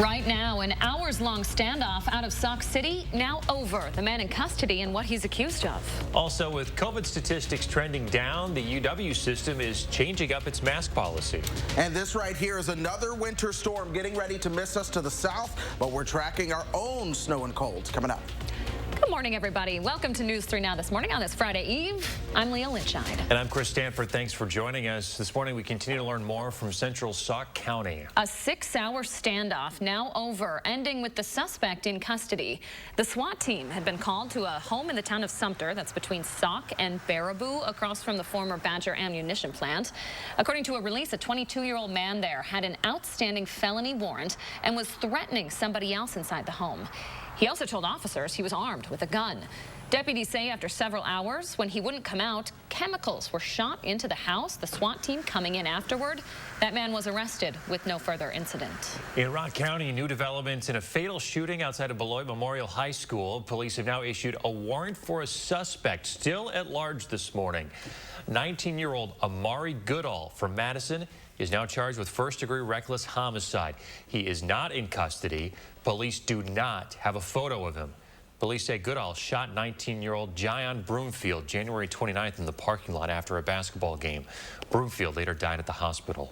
Right now, an hours-long standoff out of Sauk City now over. The man in custody and what he's accused of. Also, with COVID statistics trending down, the UW system is changing up its mask policy. And this right here is another winter storm getting ready to miss us to the south, but we're tracking our own snow and cold coming up. Good morning, everybody. Welcome to News 3 Now this morning on this Friday Eve. I'm Leah Lynchide. And I'm Chris Stanford. Thanks for joining us. This morning, we continue to learn more from central Sauk County. A 6-hour standoff now over, ending with the suspect in custody. The SWAT team had been called to a home in the town of Sumter that's between Sauk and Baraboo, across from the former Badger ammunition plant. According to a release, a 22-year-old man there had an outstanding felony warrant and was threatening somebody else inside the home. He also told officers he was armed with a gun. Deputies say after several hours, when he wouldn't come out, chemicals were shot into the house. The SWAT team coming in afterward. That man was arrested with no further incident. In Sauk County, new developments in a fatal shooting outside of Beloit Memorial High School. Police have now issued a warrant for a suspect still at large this morning. 19-year-old Amari Goodall from Madison is now charged with first-degree reckless homicide. He is not in custody. Police do not have a photo of him. Police say Goodall shot 19-year-old Jayon Broomfield January 29th in the parking lot after a basketball game. Broomfield later died at the hospital.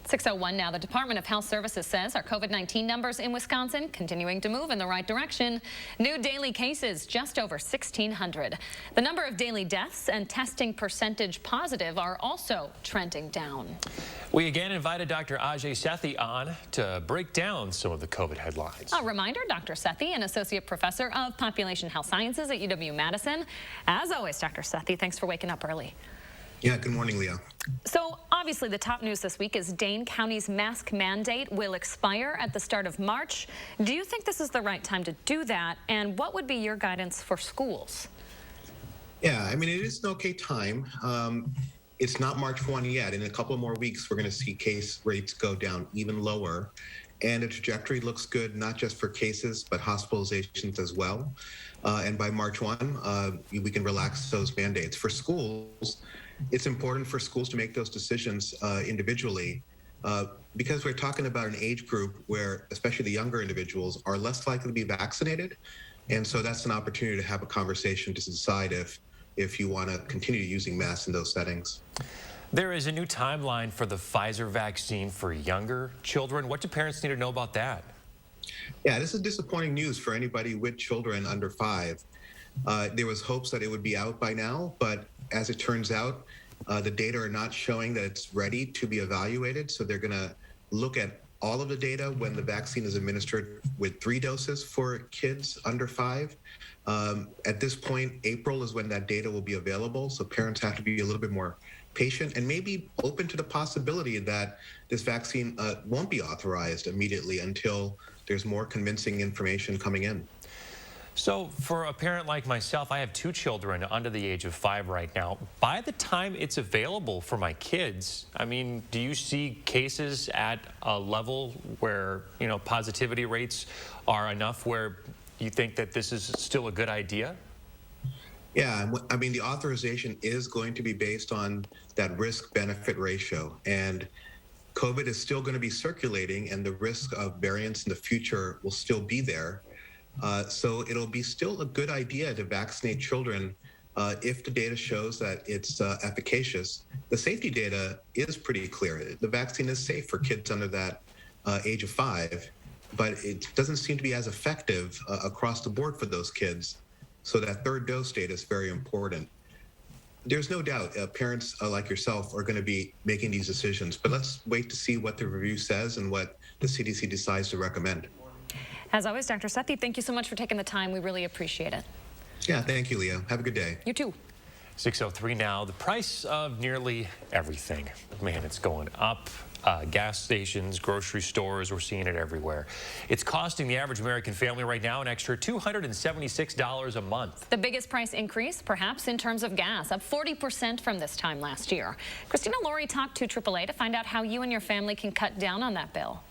6:01 now. The Department of Health Services says our COVID-19 numbers in Wisconsin continuing to move in the right direction. New daily cases just over 1,600. The number of daily deaths and testing percentage positive are also trending down. We again invited Dr. Ajay Sethi on to break down some of the COVID headlines. A reminder, Dr. Sethi, an associate professor of population health sciences at UW-Madison. As always, Dr. Sethi, thanks for waking up early. Yeah, good morning, Leah. So obviously the top news this week is Dane County's mask mandate will expire at the start of March. Do you think this is the right time to do that? And what would be your guidance for schools? Yeah, I mean, it is an okay time. It's not March 1 yet. In a couple more weeks, we're going to see case rates go down even lower. And the trajectory looks good, not just for cases, but hospitalizations as well. And by March 1, we can relax those mandates. For schools, it's important for schools to make those decisions individually because we're talking about an age group where, especially the younger individuals, are less likely to be vaccinated. And so that's an opportunity to have a conversation to decide if you want to continue using masks in those settings. There is a new timeline for the Pfizer vaccine for younger children. What do parents need to know about that? Yeah, this is disappointing news for anybody with children under 5. There was hopes that it would be out by now, but as it turns out, the data are not showing that it's ready to be evaluated. So they're going to look at all of the data when the vaccine is administered with 3 doses for kids under 5. At this point, April is when that data will be available. So parents have to be a little bit more patient and maybe open to the possibility that this vaccine won't be authorized immediately until there's more convincing information coming in. So for a parent like myself, I have 2 children under the age of 5 right now. By the time it's available for my kids, I mean, do you see cases at a level where, you know, positivity rates are enough where you think that this is still a good idea? Yeah, I mean, the authorization is going to be based on that risk-benefit ratio. And COVID is still going to be circulating, and the risk of variants in the future will still be there. So it'll be still a good idea to vaccinate children if the data shows that it's efficacious. The safety data is pretty clear. The vaccine is safe for kids under that age of 5, but it doesn't seem to be as effective across the board for those kids. So that 3rd dose data is very important. There's no doubt parents like yourself are going to be making these decisions, but let's wait to see what the review says and what the CDC decides to recommend. As always, Dr. Sethi, thank you so much for taking the time. We really appreciate it. Yeah, thank you, Leah. Have a good day. You too. 6:03 now. The price of nearly everything. Man, it's going up. Gas stations, grocery stores, we're seeing it everywhere. It's costing the average American family right now an extra $276 a month. The biggest price increase, perhaps, in terms of gas, up 40% from this time last year. Christina Laurie talked to AAA to find out how you and your family can cut down on that bill.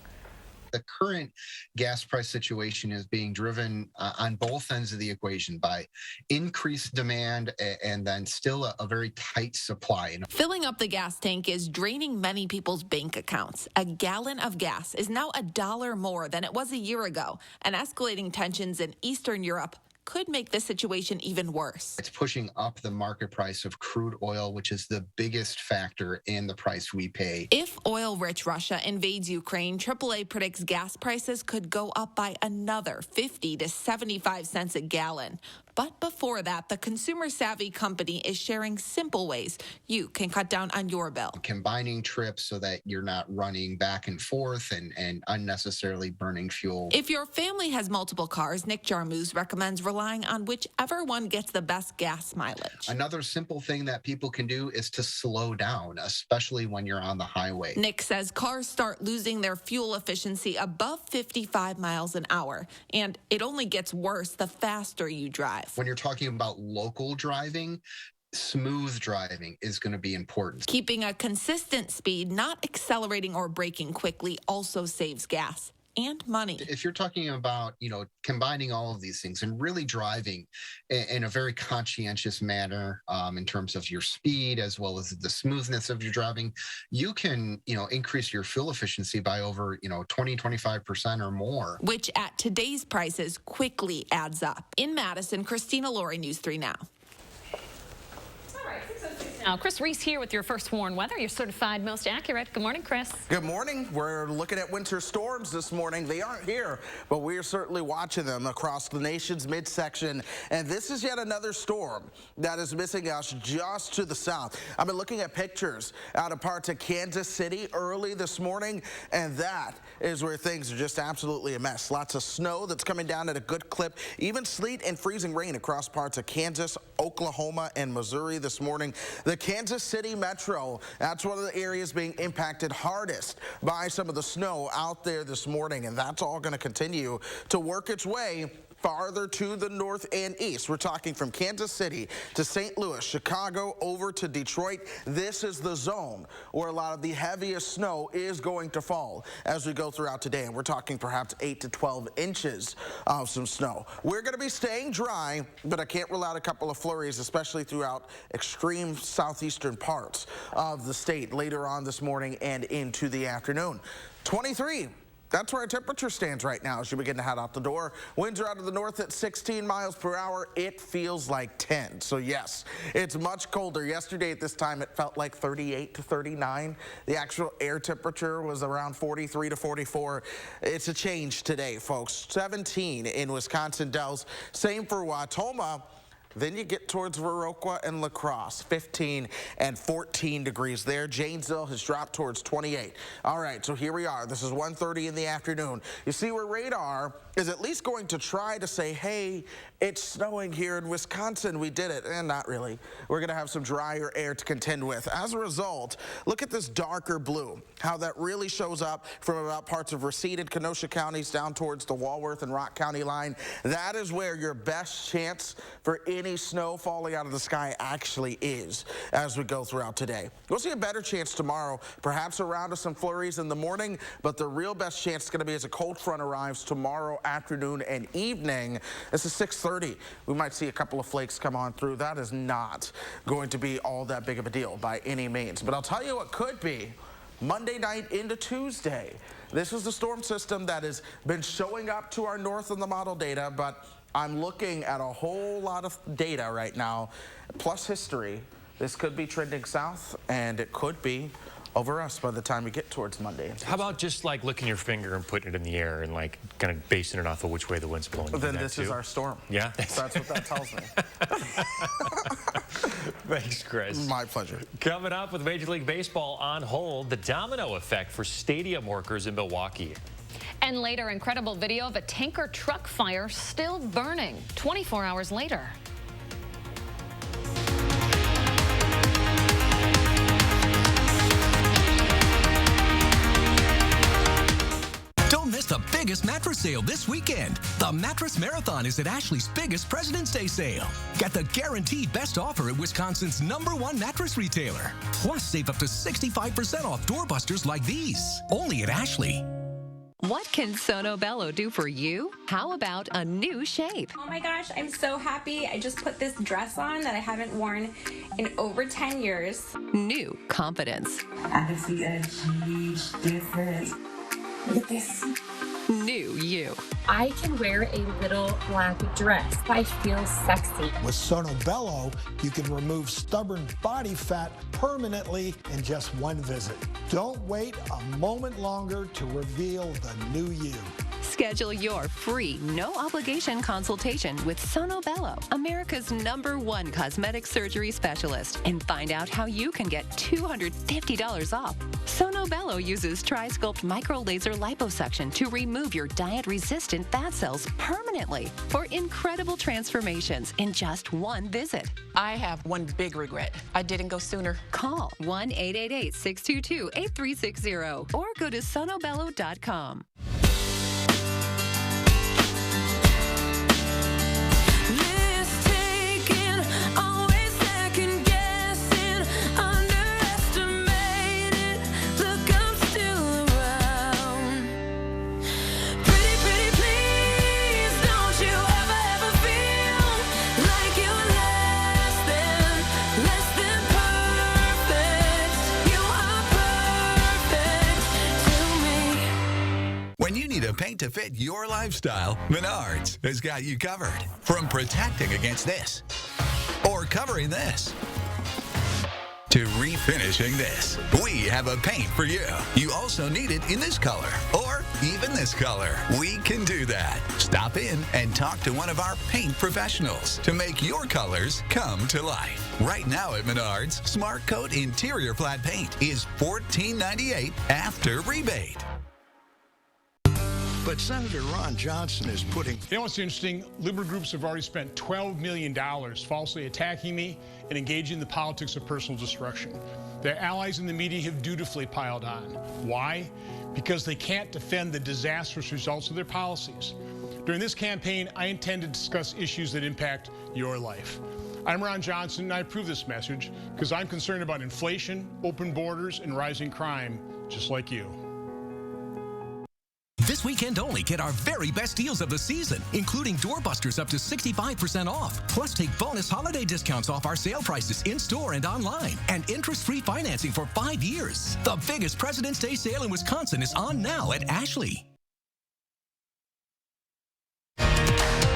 The current gas price situation is being driven on both ends of the equation by increased demand and then still a very tight supply. Filling up the gas tank is draining many people's bank accounts. A gallon of gas is now $1 more than it was a year ago, and escalating tensions in Eastern Europe could make this situation even worse. It's pushing up the market price of crude oil, which is the biggest factor in the price we pay. If oil-rich Russia invades Ukraine, AAA predicts gas prices could go up by another 50 to 75 cents a gallon. But before that, the consumer-savvy company is sharing simple ways you can cut down on your bill. Combining trips so that you're not running back and forth and unnecessarily burning fuel. If your family has multiple cars, Nick Jarmusch recommends relying on whichever one gets the best gas mileage. Another simple thing that people can do is to slow down, especially when you're on the highway. Nick says cars start losing their fuel efficiency above 55 miles an hour, and it only gets worse the faster you drive. When you're talking about local driving, smooth driving is going to be important. Keeping a consistent speed, not accelerating or braking quickly, also saves gas and money. If you're talking about, combining all of these things and really driving in a very conscientious manner in terms of your speed as well as the smoothness of your driving, you can, increase your fuel efficiency by over, 20, 25% or more. Which at today's prices quickly adds up. In Madison, Christina Laurie, News 3 Now. Now, Chris Reese here with your first warn weather, your certified most accurate. Good morning, Chris. Good morning. We're looking at winter storms this morning. They aren't here, but we're certainly watching them across the nation's midsection. And this is yet another storm that is missing us just to the south. I've been looking at pictures out of parts of Kansas City early this morning, and that is where things are just absolutely a mess. Lots of snow that's coming down at a good clip, even sleet and freezing rain across parts of Kansas, Oklahoma, and Missouri this morning. The Kansas City Metro, that's one of the areas being impacted hardest by some of the snow out there this morning, and that's all going to continue to work its way farther to the north and east. We're talking from Kansas City to St. Louis, Chicago, over to Detroit. This is the zone where a lot of the heaviest snow is going to fall as we go throughout today. And we're talking perhaps 8 to 12 inches of some snow. We're going to be staying dry, but I can't rule out a couple of flurries, especially throughout extreme southeastern parts of the state later on this morning and into the afternoon. 23. That's where our temperature stands right now as you begin to head out the door. Winds are out of the north at 16 miles per hour. It feels like 10. So yes, it's much colder. Yesterday at this time, it felt like 38 to 39. The actual air temperature was around 43 to 44. It's a change today, folks. 17 in Wisconsin Dells. Same for Watoma. Then you get towards Viroqua and La Crosse, 15 and 14 degrees there. Janesville has dropped towards 28. All right, so here we are. This is 1:30 in the afternoon. You see where radar is at least going to try to say, hey, it's snowing here in Wisconsin. We did it. And not really. We're going to have some drier air to contend with. As a result, look at this darker blue, how that really shows up from about parts of Racine and Kenosha counties down towards the Walworth and Rock County line. That is where your best chance for any snow falling out of the sky actually is as we go throughout today. We'll see a better chance tomorrow, perhaps around to some flurries in the morning, but the real best chance is going to be as a cold front arrives tomorrow afternoon and evening. This is 6:30. We might see a couple of flakes come on through. That is not going to be all that big of a deal by any means. But I'll tell you what could be Monday night into Tuesday. This is the storm system that has been showing up to our north in the model data, but I'm looking at a whole lot of data right now, plus history. This could be trending south, and it could be over us by the time we get towards Monday. How about just like licking your finger and putting it in the air and like kind of basing it off of which way the wind's blowing? Then this is our storm. Yeah? So that's what that tells me. Thanks, Chris. My pleasure. Coming up with Major League Baseball on hold, the domino effect for stadium workers in Milwaukee. And later, incredible video of a tanker truck fire still burning 24 hours later. Don't miss the biggest mattress sale this weekend. The Mattress Marathon is at Ashley's biggest President's Day sale. Get the guaranteed best offer at Wisconsin's #1 mattress retailer. Plus, save up to 65% off doorbusters like these. Only at Ashley. What can Sono Bello do for you? How about a new shape? Oh my gosh, I'm so happy. I just put this dress on that I haven't worn in over 10 years. New confidence. I can see a huge difference. Look at this. New you. I can wear a little black dress. I feel sexy. With Sono Bello, you can remove stubborn body fat permanently in just one visit. Don't wait a moment longer to reveal the new you. Schedule your free, no-obligation consultation with Sono Bello, America's #1 cosmetic surgery specialist, and find out how you can get $250 off. Sono Bello uses Tri-Sculpt micro-laser liposuction to remove your diet-resistant fat cells permanently for incredible transformations in just one visit. I have one big regret. I didn't go sooner. Call 1-888-622-8360 or go to sonobello.com. When you need a paint to fit your lifestyle, Menards has got you covered. From protecting against this, or covering this, to refinishing this, we have a paint for you. You also need it in this color, or even this color. We can do that. Stop in and talk to one of our paint professionals to make your colors come to life. Right now at Menards, Smart Coat Interior Flat Paint is $14.98 after rebate. But Senator Ron Johnson is putting... You know what's interesting? Liberal groups have already spent $12 million falsely attacking me and engaging in the politics of personal destruction. Their allies in the media have dutifully piled on. Why? Because they can't defend the disastrous results of their policies. During this campaign, I intend to discuss issues that impact your life. I'm Ron Johnson, and I approve this message because I'm concerned about inflation, open borders, and rising crime, just like you. This weekend only, get our very best deals of the season, including doorbusters up to 65% off. Plus, take bonus holiday discounts off our sale prices in-store and online, and interest-free financing for 5 years. The biggest President's Day sale in Wisconsin is on now at Ashley.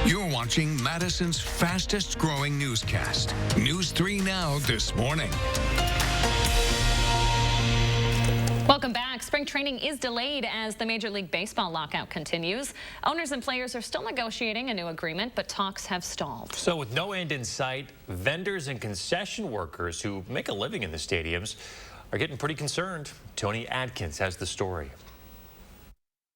You're watching Madison's fastest-growing newscast, News 3 Now This Morning. Welcome back. Spring training is delayed as the Major League Baseball lockout continues. Owners and players are still negotiating a new agreement, but talks have stalled. So with no end in sight, vendors and concession workers who make a living in the stadiums are getting pretty concerned. Tony Adkins has the story.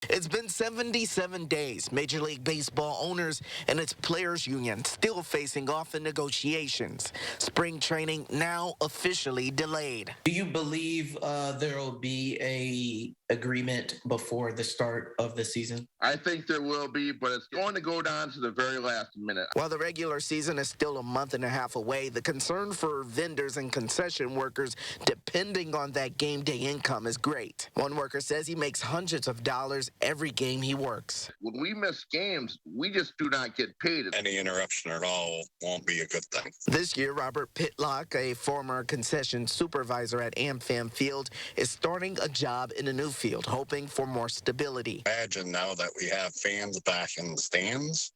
It's been 77 days. Major League Baseball owners and its players union still facing off in negotiations. Spring training now officially delayed. Do you believe there will be a agreement before the start of the season? I think there will be, but it's going to go down to the very last minute. While the regular season is still a month and a half away, the concern for vendors and concession workers depending on that game day income is great. One worker says he makes hundreds of dollars every game he works. When we miss games, we just do not get paid. Any interruption at all won't be a good thing. This year, Robert Pitlock, a former concession supervisor at AmFam Field, is starting a job in a new field, hoping for more stability. Imagine now that we have fans back in the stands,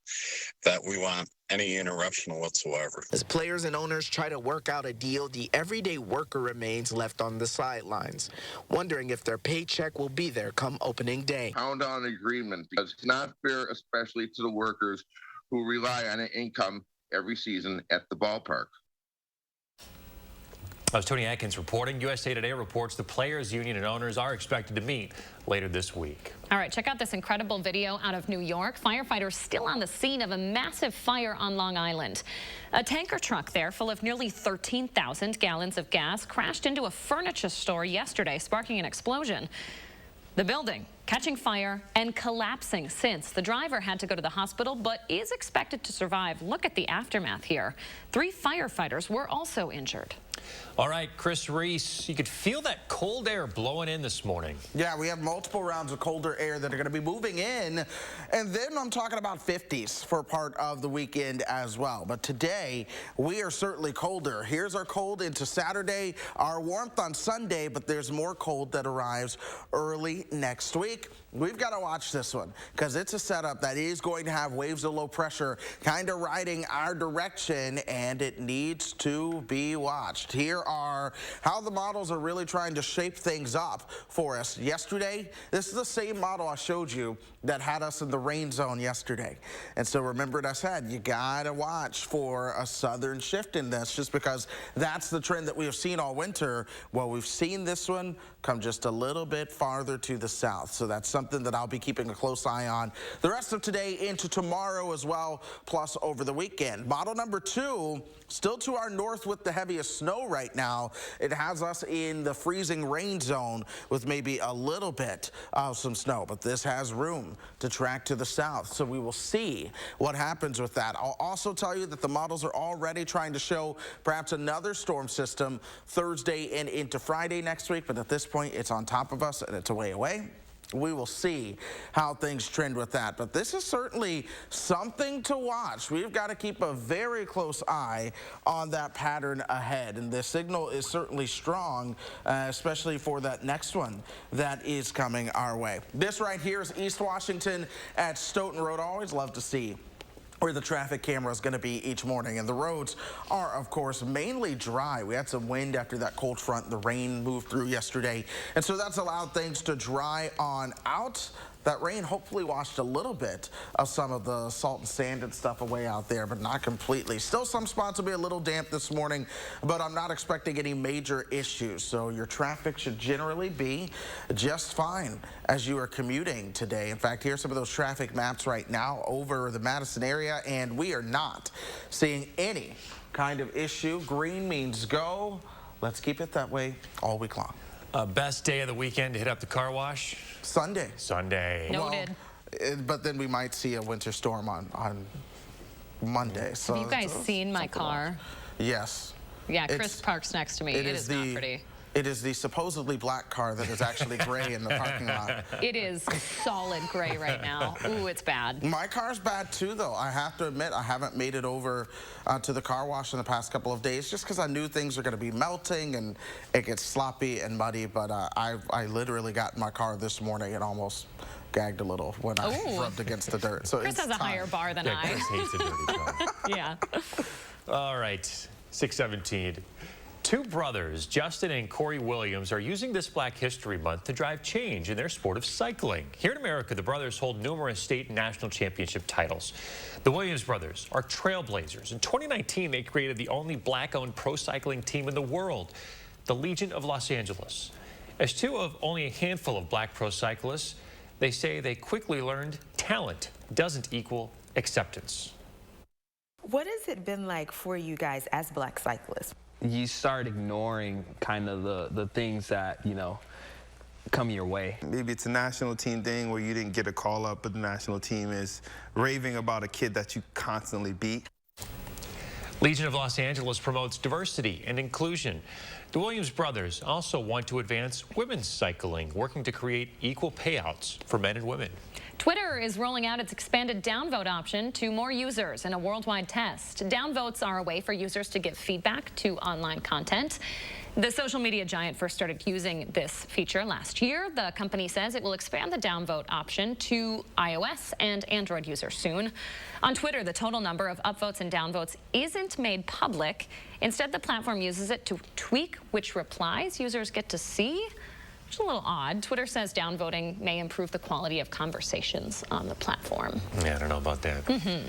that we want any interruption whatsoever. As players and owners try to work out a deal, the everyday worker remains left on the sidelines, wondering if their paycheck will be there come opening day. Pound on an agreement because it's not fair, especially to the workers who rely on an income every season at the ballpark. As Tony Atkins reporting, USA Today reports the players' union and owners are expected to meet later this week. All right, check out this incredible video out of New York. Firefighters still on the scene of a massive fire on Long Island. A tanker truck there full of nearly 13,000 gallons of gas crashed into a furniture store yesterday, sparking an explosion. The building catching fire and collapsing since. The driver had to go to the hospital, but is expected to survive. Look at the aftermath here. 3 firefighters were also injured. All right, Chris Reese, you could feel that cold air blowing in this morning. Yeah, we have multiple rounds of colder air that are going to be moving in. And then I'm talking about 50s for part of the weekend as well. But today, we are certainly colder. Here's our cold into Saturday, our warmth on Sunday, but there's more cold that arrives early next week. We've got to watch this one because it's a setup that is going to have waves of low pressure kind of riding our direction, and it needs to be watched. Here are how the models are really trying to shape things up for us. Yesterday, this is the same model I showed you that had us in the rain zone yesterday. And so remember what I said, you got to watch for a southern shift in this just because that's the trend that we have seen all winter. Well, we've seen this one come just a little bit farther to the south. So that's something that I'll be keeping a close eye on the rest of today into tomorrow as well, plus over the weekend. Model number 2, still to our north with the heaviest snow right now. It has us in the freezing rain zone with maybe a little bit of some snow, but this has room to track to the south. So we will see what happens with that. I'll also tell you that the models are already trying to show perhaps another storm system Thursday and into Friday next week, but at this point it's on top of us and it's a way away. We will see how things trend with that. But this is certainly something to watch. We've got to keep a very close eye on that pattern ahead. And the signal is certainly strong, especially for that next one that is coming our way. This right here is East Washington at Stoughton Road. Always love to see where the traffic camera is going to be each morning. And the roads are, of course, mainly dry. We had some wind after that cold front. The rain moved through yesterday. And so that's allowed things to dry on out. That rain hopefully washed a little bit of some of the salt and sand and stuff away out there, but not completely. Still some spots will be a little damp this morning, but I'm not expecting any major issues. So your traffic should generally be just fine as you are commuting today. In fact, here's some of those traffic maps right now over the Madison area, and we are not seeing any kind of issue. Green means go. Let's keep it that way all week long. Best day of the weekend to hit up the car wash? Sunday. Sunday. Noted. Well, but then we might see a winter storm on Monday. So have you guys seen my car? Yes. Yeah, Chris parks next to me. It is not pretty. It is the supposedly black car that is actually gray in the parking lot. It is solid gray right now. Ooh, it's bad. My car's bad too, though. I have to admit, I haven't made it over to the car wash in the past couple of days just because I knew things are going to be melting and it gets sloppy and muddy. But I literally got in my car this morning and almost gagged a little when I rubbed against the dirt. So Chris has a higher bar than I. Chris hates a dirty car. Yeah. All right, 6:17. Two brothers, Justin and Corey Williams, are using this Black History Month to drive change in their sport of cycling. Here in America, the brothers hold numerous state and national championship titles. The Williams brothers are trailblazers. In 2019, they created the only black-owned pro cycling team in the world, the Legion of Los Angeles. As two of only a handful of black pro cyclists, they say they quickly learned talent doesn't equal acceptance. What has it been like for you guys as black cyclists? You start ignoring kind of the things that, you know, come your way. Maybe it's a national team thing where you didn't get a call up, but the national team is raving about a kid that you constantly beat. Legion of Los Angeles promotes diversity and inclusion. The Williams brothers also want to advance women's cycling, working to create equal payouts for men and women. Twitter is rolling out its expanded downvote option to more users in a worldwide test. Downvotes are a way for users to give feedback to online content. The social media giant first started using this feature last year. The company says it will expand the downvote option to iOS and Android users soon. On Twitter, the total number of upvotes and downvotes isn't made public. Instead, the platform uses it to tweak which replies users get to see. Which is a little odd. Twitter says downvoting may improve the quality of conversations on the platform. Yeah, I don't know about that.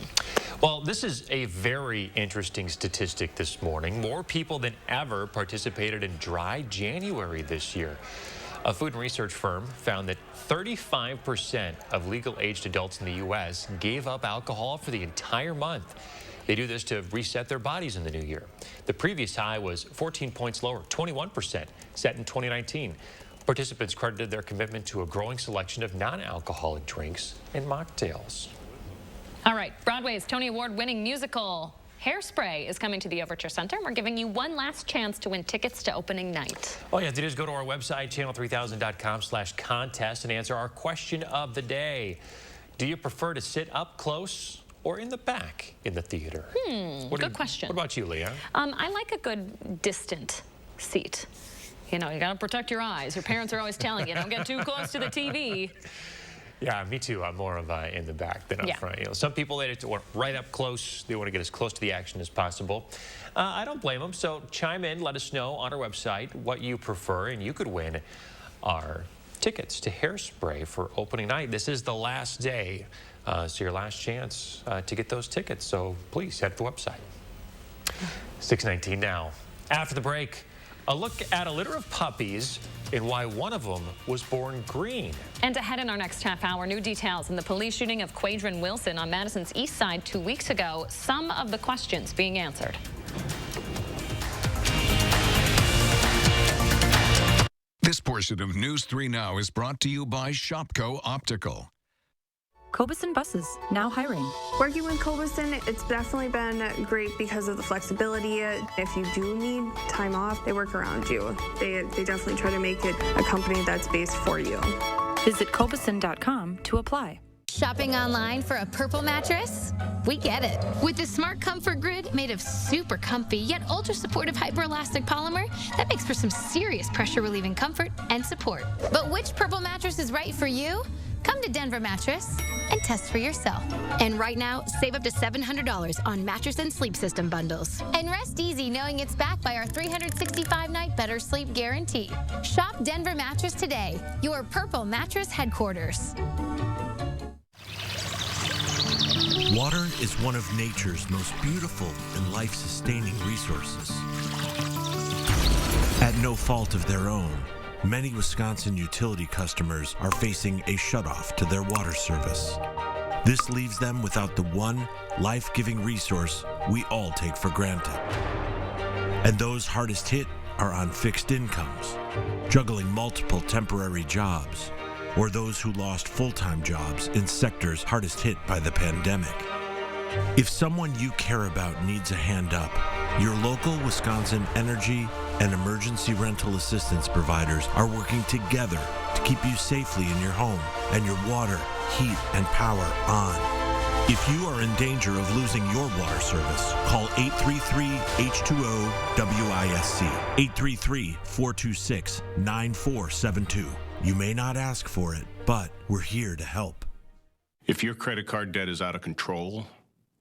Well, this is a very interesting statistic this morning. More people than ever participated in Dry January this year. A food and research firm found that 35% of legal-aged adults in the U.S. gave up alcohol for the entire month. They do this to reset their bodies in the new year. The previous high was 14 points lower, 21%, set in 2019. Participants credited their commitment to a growing selection of non-alcoholic drinks and mocktails. All right, Broadway's Tony Award-winning musical Hairspray is coming to the Overture Center. We're giving you one last chance to win tickets to opening night. All you have to do is go to our website, channel3000.com/contest, and answer our question of the day. Do you prefer to sit up close or in the back in the theater? Good question. What about you, Leah? I like a good distant seat. You know, you got to protect your eyes. Your parents are always telling you, don't get too close to the TV. Yeah, me too. I'm more of in the back than up front. You know, some people, they want right up close. They want to get as close to the action as possible. I don't blame them. So chime in. Let us know on our website what you prefer, and you could win our tickets to Hairspray for opening night. This is the last day, so your last chance to get those tickets. So please head to the website. 6:19 now. After the break, a look at a litter of puppies and why one of them was born green. And ahead in our next half hour, new details in the police shooting of Quadrin Wilson on Madison's east side 2 weeks ago. Some of the questions being answered. This portion of News 3 Now is brought to you by Shopko Optical. Cobuson Buses, now hiring. Working with Cobuson, it's definitely been great because of the flexibility. If you do need time off, they work around you. They definitely try to make it a company that's based for you. Visit Cobuson.com to apply. Shopping online for a purple mattress? We get it. With the Smart Comfort Grid made of super comfy yet ultra supportive hyperelastic polymer that makes for some serious pressure relieving comfort and support. But which purple mattress is right for you? Come to Denver Mattress and test for yourself. And right now, save up to $700 on mattress and sleep system bundles. And rest easy knowing it's backed by our 365-night better sleep guarantee. Shop Denver Mattress today, your purple mattress headquarters. Water is one of nature's most beautiful and life-sustaining resources. At no fault of their own, many Wisconsin utility customers are facing a shutoff to their water service. This leaves them without the one life-giving resource we all take for granted. And those hardest hit are on fixed incomes, juggling multiple temporary jobs, or those who lost full-time jobs in sectors hardest hit by the pandemic. If someone you care about needs a hand up, your local Wisconsin energy and emergency rental assistance providers are working together to keep you safely in your home and your water, heat, and power on. If you are in danger of losing your water service, call 833-H2O-WISC, 833-426-9472. You may not ask for it, but we're here to help. If your credit card debt is out of control,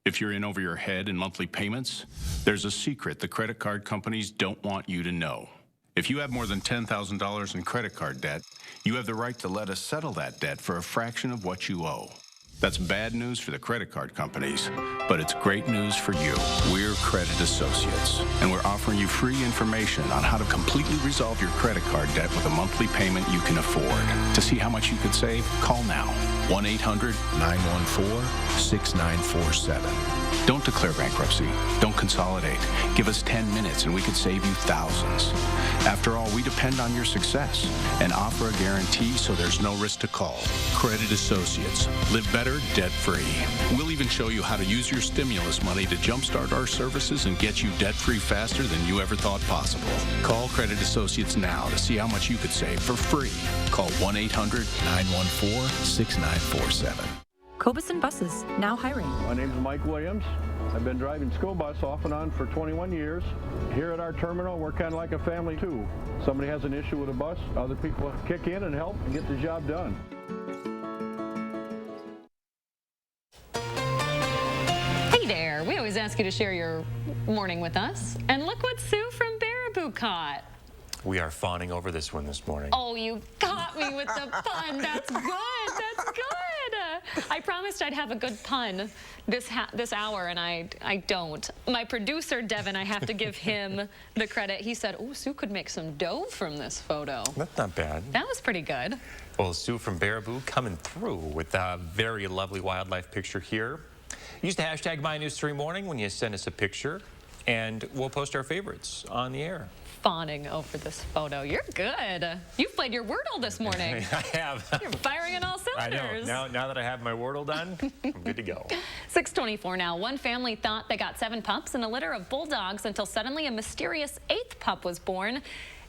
if you're in over your head in monthly payments, there's a secret the credit card companies don't want you to know. If you have more than $10,000 in credit card debt, you have the right to let us settle that debt for a fraction of what you owe. That's bad news for the credit card companies, but it's great news for you. We're Credit Associates, and we're offering you free information on how to completely resolve your credit card debt with a monthly payment you can afford. To see how much you could save, call now. 1-800-914-6947. Don't declare bankruptcy. Don't consolidate. Give us 10 minutes and we could save you thousands. After all, we depend on your success and offer a guarantee so there's no risk to call. Credit Associates. Live better, debt-free. We'll even show you how to use your stimulus money to jumpstart our services and get you debt-free faster than you ever thought possible. Call Credit Associates now to see how much you could save for free. Call 1-800-914-6947. Cobuson Buses, now hiring. My name is Mike Williams. I've been driving school bus off and on for 21 years. Here at our terminal, we're kind of like a family too. Somebody has an issue with a bus, other people kick in and help and get the job done. Hey there, we always ask you to share your morning with us. And look what Sue from Baraboo caught. We are fawning over this one this morning. Oh, you got me with the pun. That's good. That's good. I promised I'd have a good pun this hour, and I don't. My producer, Devin, I have to give him the credit. He said, oh, Sue could make some dough from this photo. That's not bad. That was pretty good. Well, Sue from Baraboo coming through with a very lovely wildlife picture here. Use the hashtag MyNews3Morning when you send us a picture. and we'll post our favorites on the air. Fawning over this photo. You're good. You've played your Wordle this morning. I have. You're firing on all cylinders. I know. Now that I have my Wordle done, I'm good to go. 6:24 now. One family thought they got 7 pups in a litter of bulldogs until suddenly a mysterious 8th pup was born.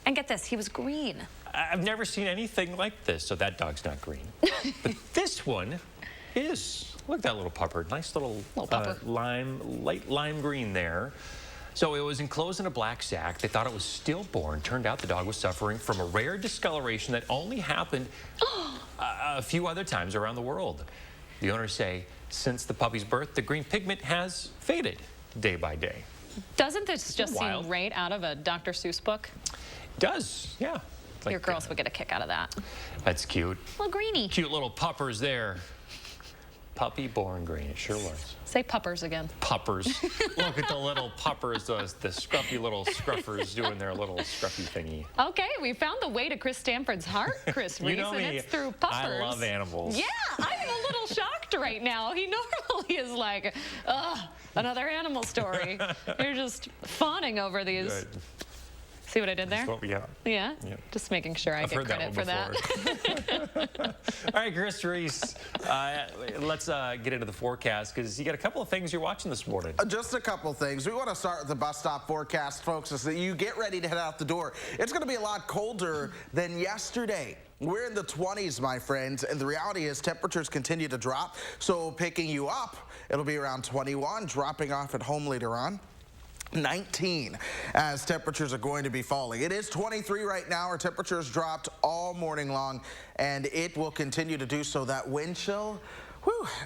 And get this, he was green. I've never seen anything like this. So that dog's not green. But this one is. Look at that little pupper. Nice little light lime green there. So it was enclosed in a black sack. They thought it was stillborn. Turned out the dog was suffering from a rare discoloration that only happened a few other times around the world. The owners say since the puppy's birth, the green pigment has faded day by day. Doesn't this just seem right out of a Dr. Seuss book? It does, yeah. Like, your girls would get a kick out of that. That's cute. Little greenie. Cute little puppers there. Puppy born green, it sure was. Say puppers again. Puppers. Look at the little puppers, the scruffy little scruffers doing their little scruffy thingy. Okay, we found the way to Chris Stanford's heart, Chris Reese, You know me. and it's through puppers. I love animals. Yeah, I'm a little shocked right now. He normally is like, ugh, another animal story. You're just fawning over these. Good. See what I did there? That's what we got. Yeah? Yep. Just making sure I get credit for that. All right, Chris Reese, let's get into the forecast because you got a couple of things you're watching this morning. Just a couple things. We want to start with the bus stop forecast, folks, as you get ready to head out the door. It's going to be a lot colder than yesterday. We're in the 20s, my friends, and the reality is temperatures continue to drop. So picking you up, it'll be around 21, dropping off at home later on. 19 as temperatures are going to be falling. It is 23 right now. Our temperatures dropped all morning long, and it will continue to do so. That wind chill,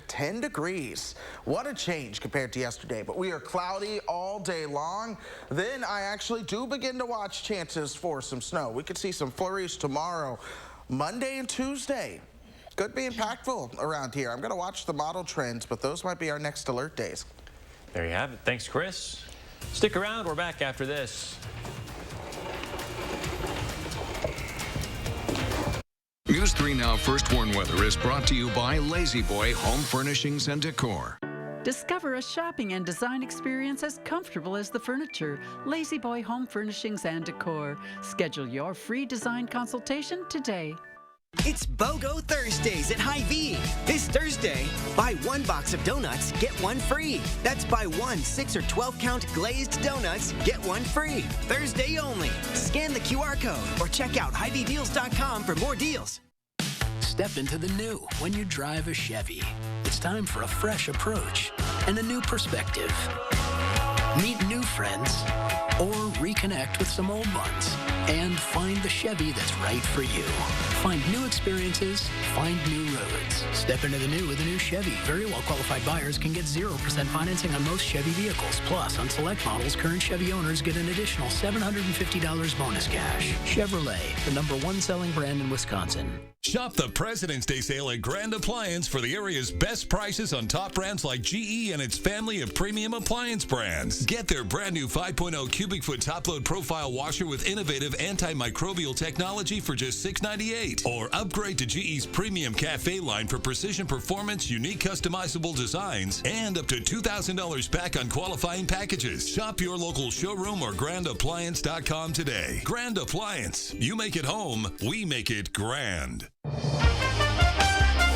10 degrees. What a change compared to yesterday. But we are cloudy all day long. Then I actually do begin to watch chances for some snow. We could see some flurries tomorrow, Monday and Tuesday. Could be impactful around here. I'm going to watch the model trends, but those might be our next alert days. There you have it. Thanks, Chris. Stick around. We're back after this. News 3 Now First Warn Weather is brought to you by Lazy Boy Home Furnishings and Decor. Discover a shopping and design experience as comfortable as the furniture. Lazy Boy Home Furnishings and Decor. Schedule your free design consultation today. It's BOGO Thursdays at Hy-Vee. This Thursday, buy 1 box of donuts, get 1 free. That's buy 1 6 or 12 count glazed donuts, get 1 free. Thursday only. Scan the QR code or check out HyVeeDeals.com for more deals. Step into the new when you drive a Chevy. It's time for a fresh approach and a new perspective. Meet new friends or reconnect with some old ones and find the Chevy that's right for you. Find new experiences, find new roads. Step into the new with a new Chevy. Very well qualified buyers can get 0% financing on most Chevy vehicles. Plus, on select models, current Chevy owners get an additional $750 bonus cash. Chevrolet, the #1 selling brand in Wisconsin. Shop the President's Day sale at Grand Appliance for the area's best prices on top brands like GE and its family of premium appliance brands. Get their brand new 5.0 cubic foot top load profile washer with innovative antimicrobial technology for just $6.98. Or upgrade to GE's premium cafe line for precision performance, unique customizable designs, and up to $2,000 back on qualifying packages. Shop your local showroom or grandappliance.com today. Grand Appliance. You make it home, we make it grand.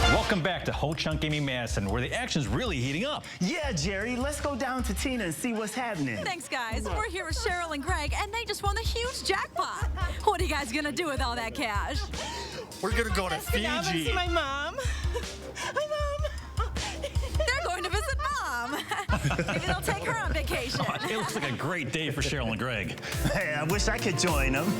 Welcome back to Ho Chunk Gaming Madison, where the action's really heating up. Yeah, Jerry, let's go down to Tina and see what's happening. Thanks, guys. We're here with Cheryl and Greg, and they just won the huge jackpot. What are you guys gonna do with all that cash? We're gonna go to Let's go down and Fiji. see my mom. Hi, Mom. They're going to visit Mom. Maybe they'll take her on vacation. Oh, it looks like a great day for Cheryl and Greg. Hey, I wish I could join them.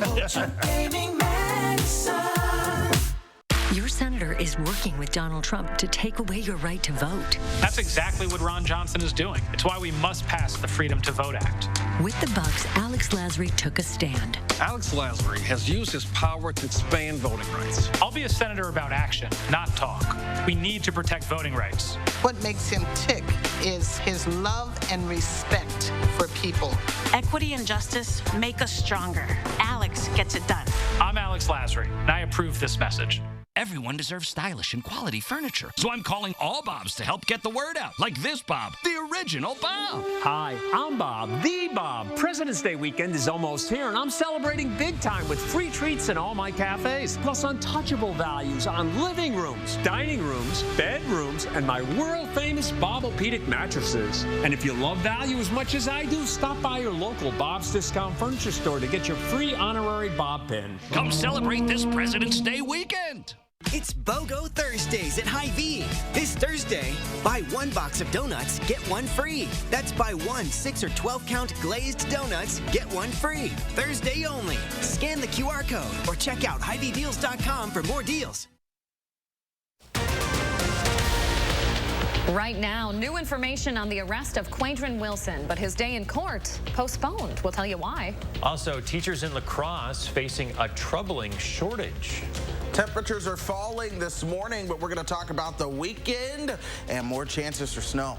Your senator is working with Donald Trump to take away your right to vote. That's exactly what Ron Johnson is doing. It's why we must pass the Freedom to Vote Act. With the Bucks, Alex Lasry took a stand. Alex Lasry has used his power to expand voting rights. I'll be a senator about action, not talk. We need to protect voting rights. What makes him tick is his love and respect for people. Equity and justice make us stronger. Alex gets it done. I'm Alex Lasry, and I approve this message. Everyone deserves stylish and quality furniture. So I'm calling all Bobs to help get the word out. Like this Bob, the original Bob. Hi, I'm Bob, the Bob. President's Day weekend is almost here, and I'm celebrating big time with free treats in all my cafes, plus untouchable values on living rooms, dining rooms, bedrooms, and my world-famous Bobopedic mattresses. And if you love value as much as I do, stop by your local Bob's Discount Furniture store to get your free honorary Bob pin. Come celebrate this President's Day weekend. It's BOGO Thursdays at Hy-Vee. This Thursday, buy 1 box of donuts, get 1 free. That's buy 1 6 or 12 count glazed donuts, get 1 free. Thursday only. Scan the QR code or check out HyVeeDeals.com for more deals. Right now, new information on the arrest of Quadrin Wilson, but his day in court postponed. We'll tell you why. Also, teachers in La Crosse facing a troubling shortage. Temperatures are falling this morning, but we're going to talk about the weekend and more chances for snow.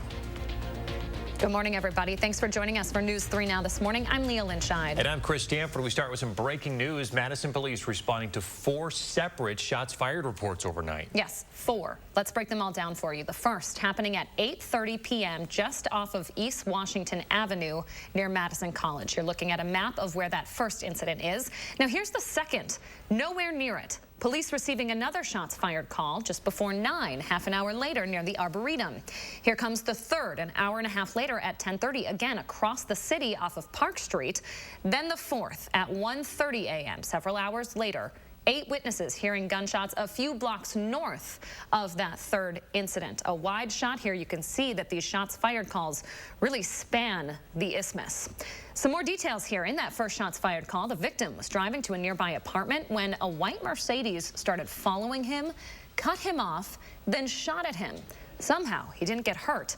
Good morning, everybody. Thanks for joining us for News 3 Now this morning. I'm Leah Lynchide. And I'm Chris Stanford. We start with some breaking news. Madison police responding to 4 separate shots fired reports overnight. Yes, 4. Let's break them all down for you. The first happening at 8:30 p.m. just off of East Washington Avenue near Madison College. You're looking at a map of where that first incident is. Now here's the second. Nowhere near it. Police receiving another shots fired call just before 9, half an hour later near the Arboretum. Here comes the third, an hour and a half later at 10:30, again across the city off of Park Street. Then the fourth at 1:30 a.m., several hours later. 8 witnesses hearing gunshots a few blocks north of that third incident. A wide shot here. You can see that these shots fired calls really span the isthmus. Some more details here. In that first shots fired call, the victim was driving to a nearby apartment when a white Mercedes started following him, cut him off, then shot at him. Somehow he didn't get hurt.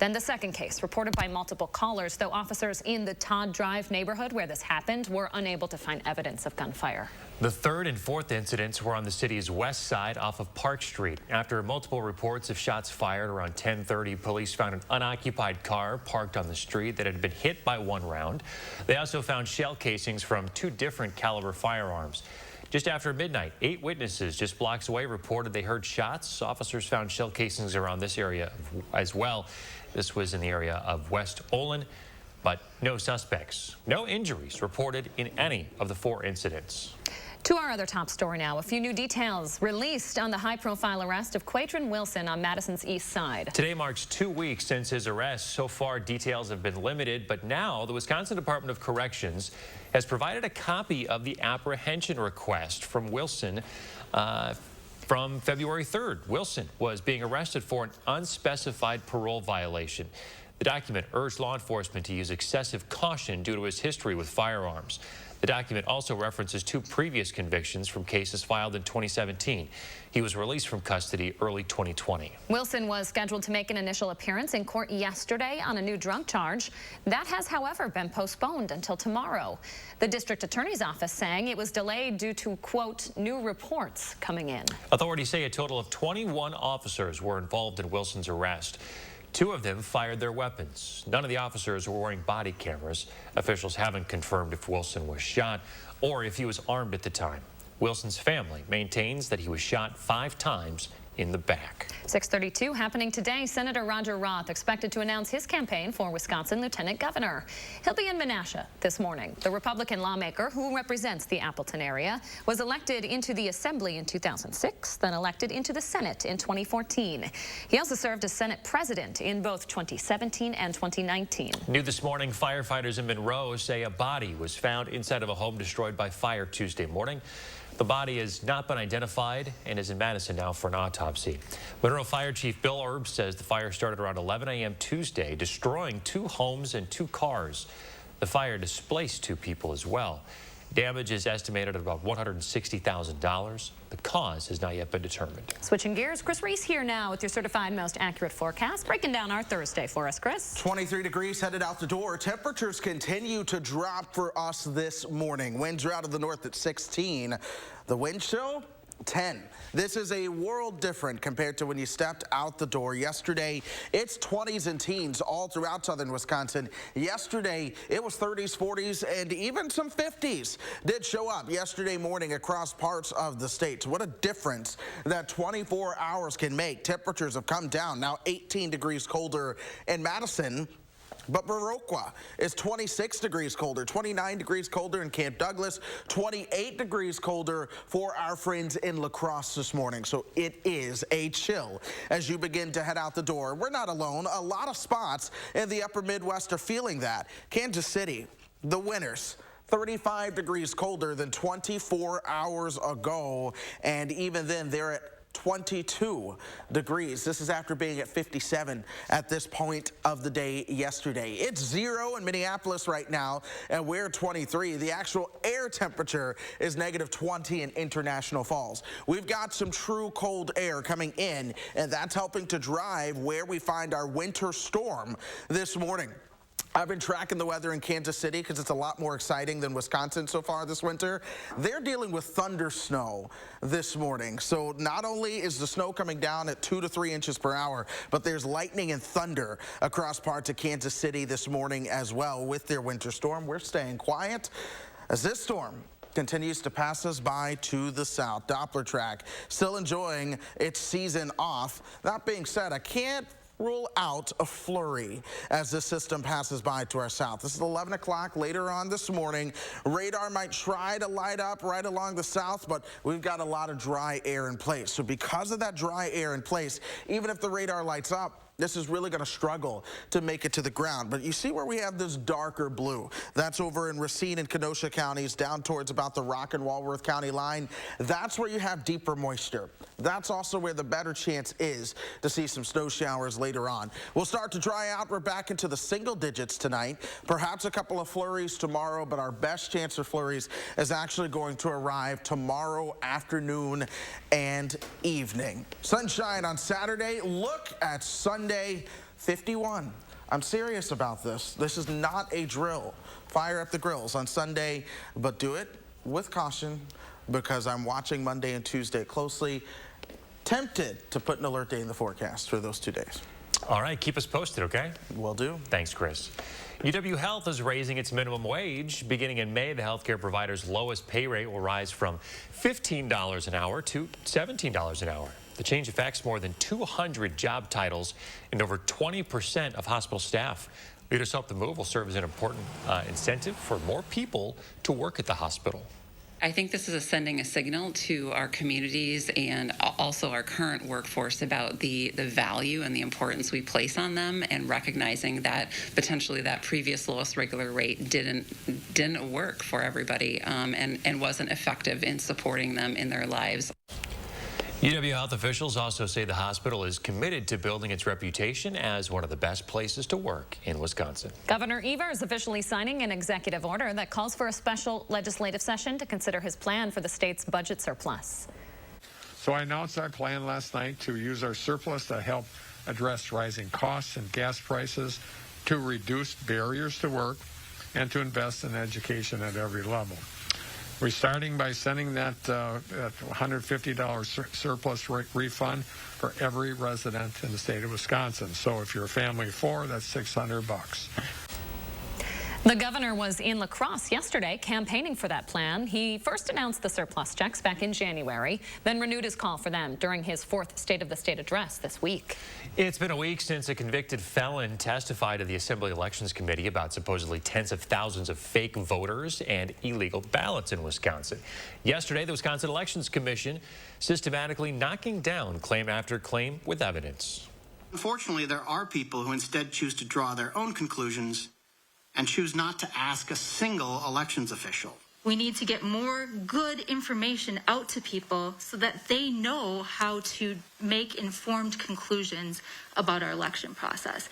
Then the second case, reported by multiple callers, though officers in the Todd Drive neighborhood where this happened were unable to find evidence of gunfire. The third and fourth incidents were on the city's west side off of Park Street. After multiple reports of shots fired around 10:30, police found an unoccupied car parked on the street that had been hit by 1 round. They also found shell casings from 2 different caliber firearms. Just after midnight, 8 witnesses just blocks away reported they heard shots. Officers found shell casings around this area as well. This was in the area of West Olin, but no suspects. No injuries reported in any of the 4 incidents. To our other top story now, a few new details released on the high-profile arrest of Quadrin Wilson on Madison's east side. Today marks 2 weeks since his arrest. So far, details have been limited, but now the Wisconsin Department of Corrections has provided a copy of the apprehension request from Wilson from February 3rd. Wilson was being arrested for an unspecified parole violation. The document urged law enforcement to use excessive caution due to his history with firearms. The document also references 2 previous convictions from cases filed in 2017. He was released from custody early 2020. Wilson was scheduled to make an initial appearance in court yesterday on a new drug charge. That has, however, been postponed until tomorrow. The district attorney's office saying it was delayed due to, quote, new reports coming in. Authorities say a total of 21 officers were involved in Wilson's arrest. 2 of them fired their weapons. None of the officers were wearing body cameras. Officials haven't confirmed if Wilson was shot or if he was armed at the time. Wilson's family maintains that he was shot 5 times in the back. 6:32 happening today. Senator Roger Roth expected to announce his campaign for Wisconsin Lieutenant Governor. He'll be in Menasha this morning. The Republican lawmaker who represents the Appleton area was elected into the Assembly in 2006, then elected into the Senate in 2014. He also served as Senate President in both 2017 and 2019. New this morning, firefighters in Monroe say a body was found inside of a home destroyed by fire Tuesday morning. The body has not been identified and is in Madison now for an autopsy. Monroe Fire Chief Bill Erb says the fire started around 11 a.m. Tuesday, destroying 2 homes and 2 cars. The fire displaced 2 people as well. Damage is estimated at about $160,000. The cause has not yet been determined. Switching gears, Chris Reese here now with your certified most accurate forecast. Breaking down our Thursday for us, Chris. 23 degrees headed out the door. Temperatures continue to drop for us this morning. Winds are out of the north at 16. The wind chill 10. This is a world different compared to when you stepped out the door yesterday. It's 20s and teens all throughout southern Wisconsin. Yesterday, it was 30s, 40s, and even some 50s did show up yesterday morning across parts of the state. What a difference that 24 hours can make. Temperatures have come down, now 18 degrees colder in Madison. But Viroqua is 26 degrees colder, 29 degrees colder in Camp Douglas, 28 degrees colder for our friends in La Crosse this morning. So it is a chill as you begin to head out the door. We're not alone. A lot of spots in the upper Midwest are feeling that. Kansas City, the winners. 35 degrees colder than 24 hours ago, and even then they're at 22 degrees. This is after being at 57 at this point of the day yesterday. It's 0 in Minneapolis right now, and we're 23. The actual air temperature is -20 in International Falls. We've got some true cold air coming in, and that's helping to drive where we find our winter storm this morning. I've been tracking the weather in Kansas City because it's a lot more exciting than Wisconsin so far this winter. They're dealing with thunder snow this morning. So not only is the snow coming down at 2 to 3 inches per hour, but there's lightning and thunder across parts of Kansas City this morning as well with their winter storm. We're staying quiet as this storm continues to pass us by to the south. Doppler track still enjoying its season off. That being said, I can't rule out a flurry as the system passes by to our south. This is 11 o'clock later on this morning. Radar might try to light up right along the south, but we've got a lot of dry air in place. So because of that dry air in place, even if the radar lights up, this is really going to struggle to make it to the ground. But you see where we have this darker blue. That's over in Racine and Kenosha counties, down towards about the Rock and Walworth County line. That's where you have deeper moisture. That's also where the better chance is to see some snow showers later on. We'll start to dry out. We're back into the single digits tonight. Perhaps a couple of flurries tomorrow, but our best chance for flurries is actually going to arrive tomorrow afternoon and evening. Sunshine on Saturday. Look at Sunday. 51. I'm serious about this. This is not a drill. Fire up the grills on Sunday, but do it with caution because I'm watching Monday and Tuesday closely. Tempted to put an alert day in the forecast for those 2 days. All right, keep us posted, okay? Will do. Thanks, Chris. UW Health is raising its minimum wage. Beginning in May, the healthcare provider's lowest pay rate will rise from $15 an hour to $17 an hour. The change affects more than 200 job titles and over 20% of hospital staff. Leaders hope the move will serve as an important incentive for more people to work at the hospital. I think this is sending a signal to our communities and also our current workforce about the value and the importance we place on them, and recognizing that potentially that previous lowest regular rate didn't work for everybody and wasn't effective in supporting them in their lives. UW Health officials also say the hospital is committed to building its reputation as one of the best places to work in Wisconsin. Governor Evers is officially signing an executive order that calls for a special legislative session to consider his plan for the state's budget surplus. So I announced our plan last night to use our surplus to help address rising costs and gas prices, to reduce barriers to work, and to invest in education at every level. We're starting by sending that $150 surplus refund for every resident in the state of Wisconsin. So if you're a family of 4, that's $600. The governor was in La Crosse yesterday campaigning for that plan. He first announced the surplus checks back in January, then renewed his call for them during his 4th State of the State address this week. It's been a week since a convicted felon testified to the Assembly Elections Committee about supposedly tens of thousands of fake voters and illegal ballots in Wisconsin. Yesterday, the Wisconsin Elections Commission systematically knocking down claim after claim with evidence. Unfortunately, there are people who instead choose to draw their own conclusions and choose not to ask a single elections official. We need to get more good information out to people so that they know how to make informed conclusions about our election process.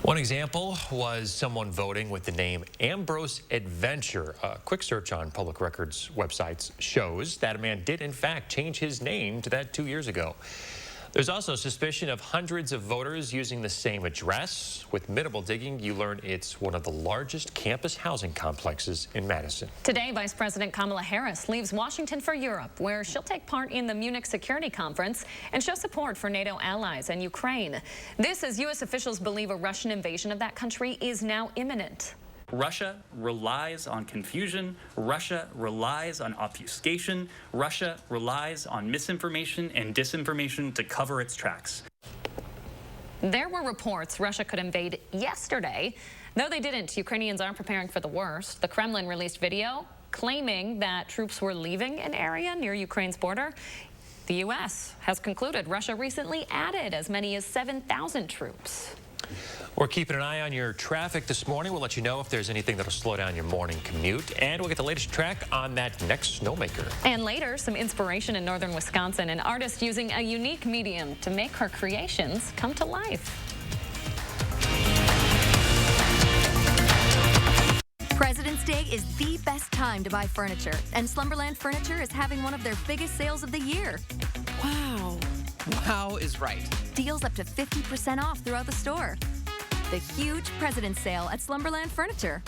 One example was someone voting with the name Ambrose Adventure. A quick search on public records websites shows that a man did in fact change his name to that 2 years ago. There's also suspicion of hundreds of voters using the same address. With minimal digging, you learn it's one of the largest campus housing complexes in Madison. Today, Vice President Kamala Harris leaves Washington for Europe, where she'll take part in the Munich Security Conference and show support for NATO allies and Ukraine. This as U.S. officials believe a Russian invasion of that country is now imminent. Russia relies on confusion. Russia relies on obfuscation. Russia relies on misinformation and disinformation to cover its tracks. There were reports Russia could invade yesterday. Though they didn't, Ukrainians are preparing for the worst. The Kremlin released video claiming that troops were leaving an area near Ukraine's border. The U.S. has concluded Russia recently added as many as 7,000 troops. We're keeping an eye on your traffic this morning. We'll let you know if there's anything that'll slow down your morning commute. And we'll get the latest track on that next snowmaker. And later, some inspiration in northern Wisconsin. An artist using a unique medium to make her creations come to life. President's Day is the best time to buy furniture, and Slumberland Furniture is having one of their biggest sales of the year. Wow. Wow is right. Deals up to 50% off throughout the store. The huge President's Sale at Slumberland Furniture.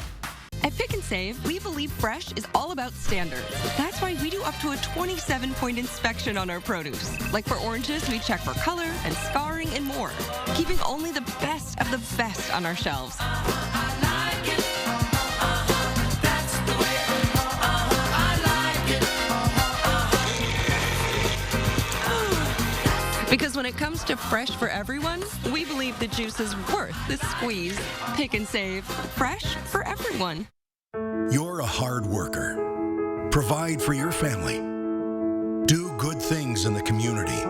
At Pick and Save, we believe fresh is all about standards. That's why we do up to a 27-point inspection on our produce. Like for oranges, we check for color and scarring and more, keeping only the best of the best on our shelves. Because when it comes to fresh for everyone, we believe the juice is worth the squeeze. Pick and Save. Fresh for everyone. You're a hard worker. Provide for your family. Do good things in the community.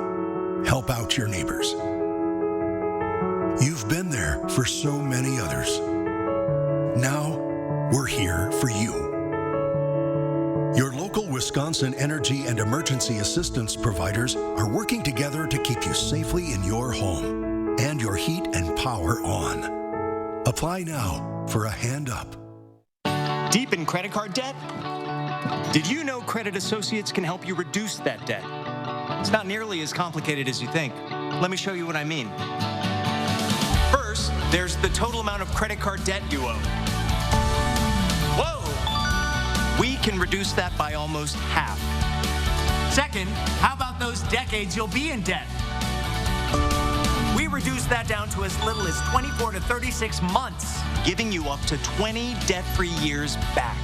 Help out your neighbors. You've been there for so many others. Now, we're here for you. Your local Wisconsin energy and emergency assistance providers are working together to keep you safely in your home and your heat and power on. Apply now for a hand up. Deep in credit card debt? Did you know Credit Associates can help you reduce that debt? It's not nearly as complicated as you think. Let me show you what I mean. First, there's the total amount of credit card debt you owe. Whoa! We can reduce that by almost half. Second, how about those decades you'll be in debt? We reduce that down to as little as 24 to 36 months, giving you up to 20 debt-free years back.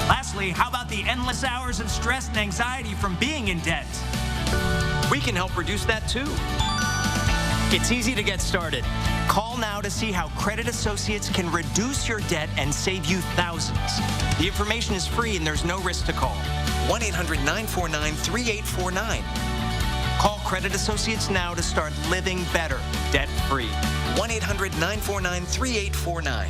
Lastly, how about the endless hours of stress and anxiety from being in debt? We can help reduce that too. It's easy to get started. Call now to see how Credit Associates can reduce your debt and save you thousands. The information is free and there's no risk to call. 1-800-949-3849. Call Credit Associates now to start living better, debt-free. 1-800-949-3849.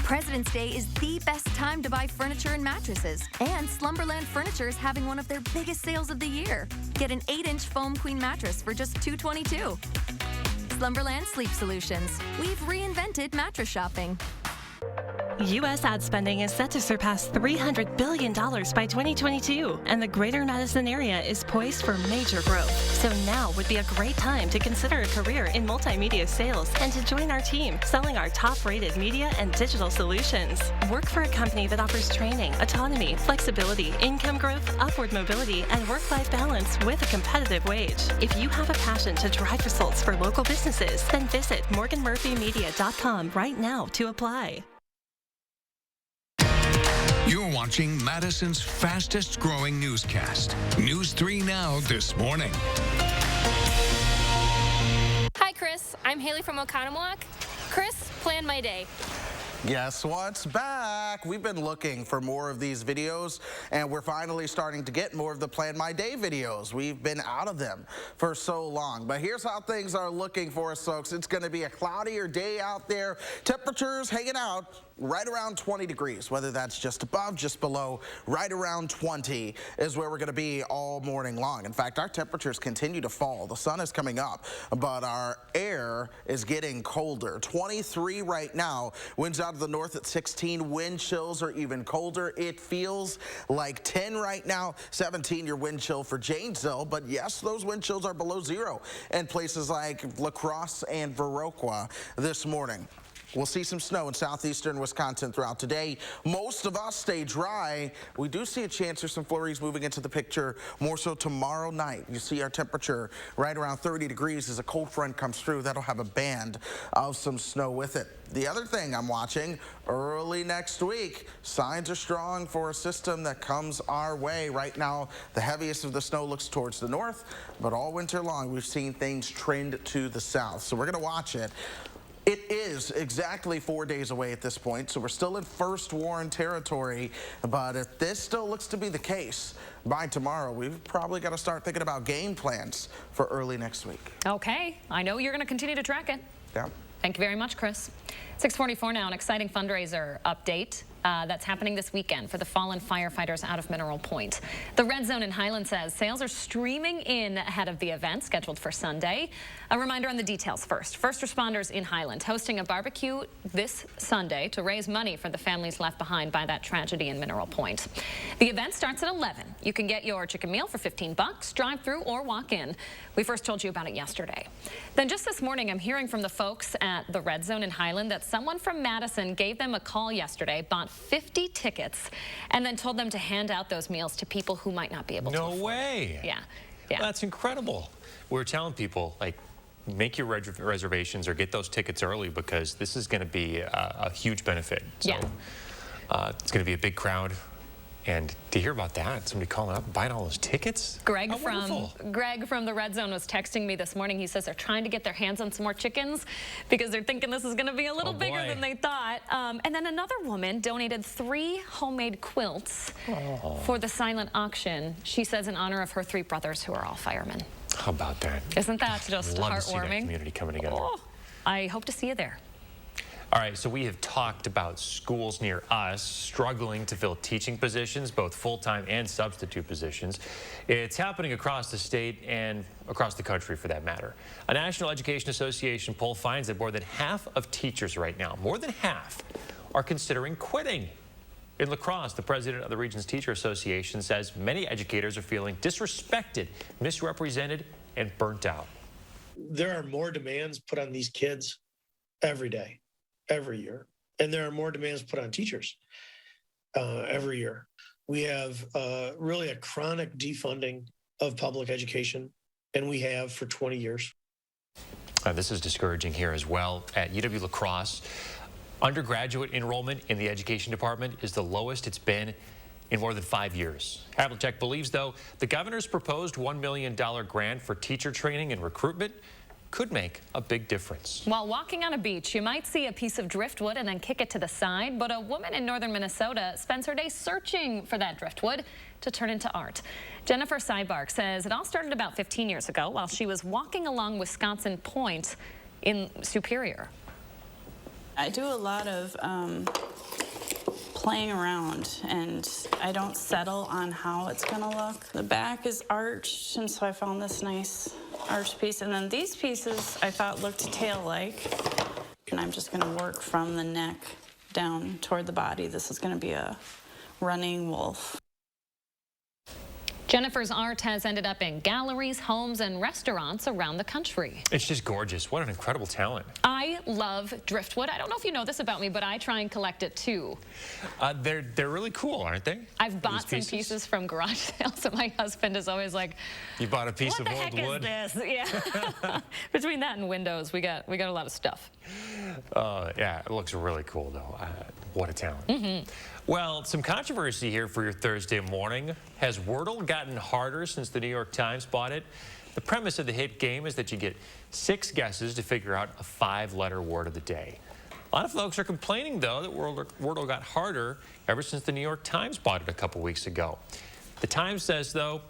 President's Day is the best time to buy furniture and mattresses. And Slumberland Furniture is having one of their biggest sales of the year. Get an 8-inch foam queen mattress for just $222. Slumberland Sleep Solutions. We've reinvented mattress shopping. U.S. ad spending is set to surpass $300 billion by 2022, and the greater Madison area is poised for major growth. So now would be a great time to consider a career in multimedia sales and to join our team selling our top-rated media and digital solutions. Work for a company that offers training, autonomy, flexibility, income growth, upward mobility, and work-life balance with a competitive wage. If you have a passion to drive results for local businesses, then visit morganmurphymedia.com right now to apply. You're watching Madison's fastest growing newscast. News 3 Now this morning. Hi, Chris. I'm Haley from Oconomowoc. Chris, plan my day. Guess what's back? We've been looking for more of these videos, and we're finally starting to get more of the Plan My Day videos. We've been out of them for so long. But here's how things are looking for us, folks. It's going to be a cloudier day out there. Temperatures hanging out right around 20 degrees, whether that's just above, just below, right around 20 is where we're going to be all morning long. In fact, our temperatures continue to fall. The sun is coming up, but our air is getting colder. 23 right now, winds out of the north at 16, wind chills are even colder. It feels like 10 right now, 17 your wind chill for Janesville, but yes, those wind chills are below zero in places like La Crosse and Viroqua this morning. We'll see some snow in southeastern Wisconsin throughout today. Most of us stay dry. We do see a chance for some flurries moving into the picture more so tomorrow night. You see our temperature right around 30 degrees as a cold front comes through. That'll have a band of some snow with it. The other thing I'm watching early next week, signs are strong for a system that comes our way. Right now, the heaviest of the snow looks towards the north, but all winter long, we've seen things trend to the south. So we're going to watch it. It is exactly 4 days away at this point, so we're still in first warn territory. But if this still looks to be the case by tomorrow, we've probably got to start thinking about game plans for early next week. Okay, I know you're going to continue to track it. Yeah. Thank you very much, Chris. 6:44 now, an exciting fundraiser update that's happening this weekend for the fallen firefighters out of Mineral Point. The Red Zone in Highland says sales are streaming in ahead of the event scheduled for Sunday. A reminder on the details first. First responders in Highland hosting a barbecue this Sunday to raise money for the families left behind by that tragedy in Mineral Point. The event starts at 11. You can get your chicken meal for $15, drive through or walk in. We first told you about it yesterday. Then just this morning, I'm hearing from the folks at the Red Zone in Highland that someone from Madison gave them a call yesterday, bought 50 tickets, and then told them to hand out those meals to people who might not be able to afford. No way. Yeah. Well, that's incredible. We're telling people, like, make your reservations or get those tickets early because this is going to be a huge benefit. So, it's going to be a big crowd. And to hear about that, somebody calling up, buying all those tickets? Greg from the Red Zone was texting me this morning. He says they're trying to get their hands on some more chickens because they're thinking this is going to be a little bigger than they thought. And then another woman donated 3 homemade quilts for the silent auction. She says in honor of her 3 brothers who are all firemen. How about that? Isn't that just Love heartwarming? To see that community coming together. Oh, I hope to see you there. All right, so we have talked about schools near us struggling to fill teaching positions, both full-time and substitute positions. It's happening across the state and across the country, for that matter. A National Education Association poll finds that more than half of teachers right now, more than half, are considering quitting. In La Crosse, the president of the region's teacher association says many educators are feeling disrespected, misrepresented, and burnt out. There are more demands put on these kids every day, every year. And there are more demands put on teachers every year. We have really a chronic defunding of public education, and we have for 20 years. This is discouraging here as well. At UW La Crosse, undergraduate enrollment in the education department is the lowest it's been in more than 5 years. Havlicek believes, though, the governor's proposed $1 million grant for teacher training and recruitment could make a big difference. While walking on a beach, you might see a piece of driftwood and then kick it to the side, but a woman in northern Minnesota spends her day searching for that driftwood to turn into art. Jennifer Sybark says it all started about 15 years ago while she was walking along Wisconsin Point in Superior. I do a lot of playing around, and I don't settle on how it's gonna look. The back is arched, and so I found this nice arched piece, and then these pieces I thought looked tail-like, and I'm just gonna work from the neck down toward the body. This is gonna be a running wolf. Jennifer's art has ended up in galleries, homes, and restaurants around the country. It's just gorgeous. What an incredible talent. I love driftwood. I don't know if you know this about me, but I try and collect it too. They're really cool, aren't they? I've bought some pieces from garage sales, and my husband is always like, "You bought a piece of old wood? What the heck is this?" Yeah. Between that and windows, we got a lot of stuff. Yeah, it looks really cool though. What a talent. Mm-hmm. Well, some controversy here for your Thursday morning. Has Wordle gotten harder since the New York Times bought it? The premise of the hit game is that you get 6 guesses to figure out a 5-letter word of the day. A lot of folks are complaining, though, that Wordle got harder ever since the New York Times bought it a couple weeks ago. The Times says, though,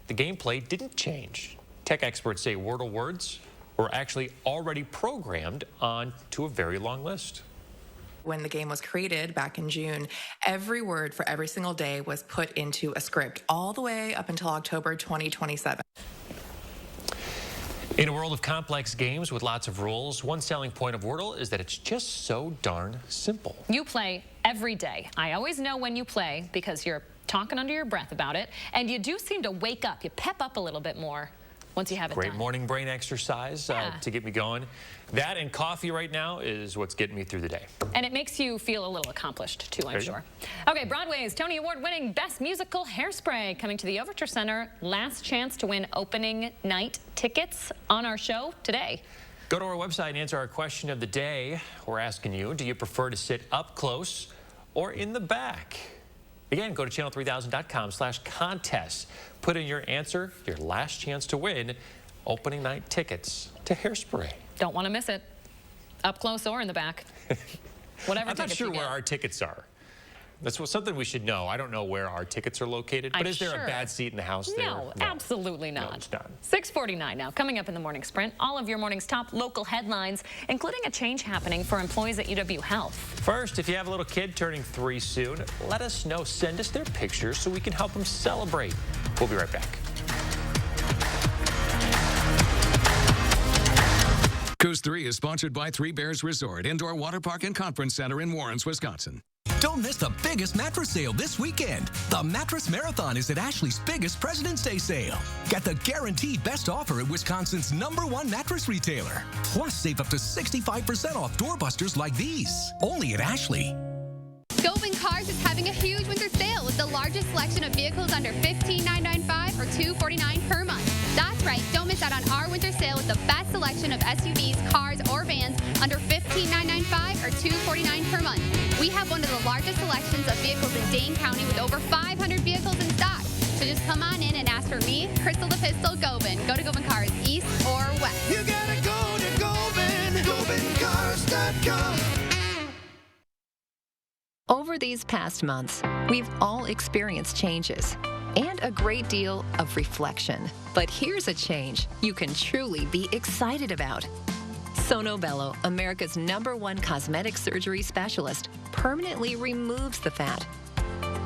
the gameplay didn't change. Tech experts say Wordle words were actually already programmed onto a very long list. When the game was created back in June, every word for every single day was put into a script all the way up until October 2027. In a world of complex games with lots of rules, one selling point of Wordle is that it's just so darn simple. You play every day. I always know when you play because you're talking under your breath about it, and you do seem to wake up. You pep up a little bit more once you have it done. Great morning brain exercise to get me going. That and coffee right now is what's getting me through the day. And it makes you feel a little accomplished, too, I'm sure. Okay, Broadway's Tony Award-winning Best Musical Hairspray coming to the Overture Center. Last chance to win opening night tickets on our show today. Go to our website and answer our question of the day. We're asking you, do you prefer to sit up close or in the back? Again, go to channel3000.com/contest. Put in your answer, your last chance to win opening night tickets to Hairspray. Don't want to miss it. Up close or in the back. Whatever. I'm not sure where our tickets are. That's something we should know. I don't know where our tickets are located, but is there a bad seat in the house there? No, absolutely not. No, it's not. 6:49 now. Coming up in the morning sprint, all of your morning's top local headlines, including a change happening for employees at UW Health. First, if you have a little kid turning 3 soon, let us know. Send us their pictures so we can help them celebrate. We'll be right back. Coast 3 is sponsored by Three Bears Resort, Indoor Water Park and Conference Center in Warrens, Wisconsin. Don't miss the biggest mattress sale this weekend. The Mattress Marathon is at Ashley's biggest President's Day sale. Get the guaranteed best offer at Wisconsin's #1 mattress retailer. Plus, save up to 65% off doorbusters like these. Only at Ashley. Govan Cars is having a huge winter sale with the largest selection of vehicles under $15,995 or $249 per month. That's right, don't miss out on our winter sale with the best selection of SUVs, cars, or vans under $15,995 or $249 per month. We have one of the largest selections of vehicles in Dane County with over 500 vehicles in stock. So just come on in and ask for me, Crystal the Pistol, Govan. Go to Govan Cars, east or west. You gotta go to Govan, GovanCars.com. Over these past months, we've all experienced changes and a great deal of reflection. But here's a change you can truly be excited about. Sono Bello, America's #1 cosmetic surgery specialist, permanently removes the fat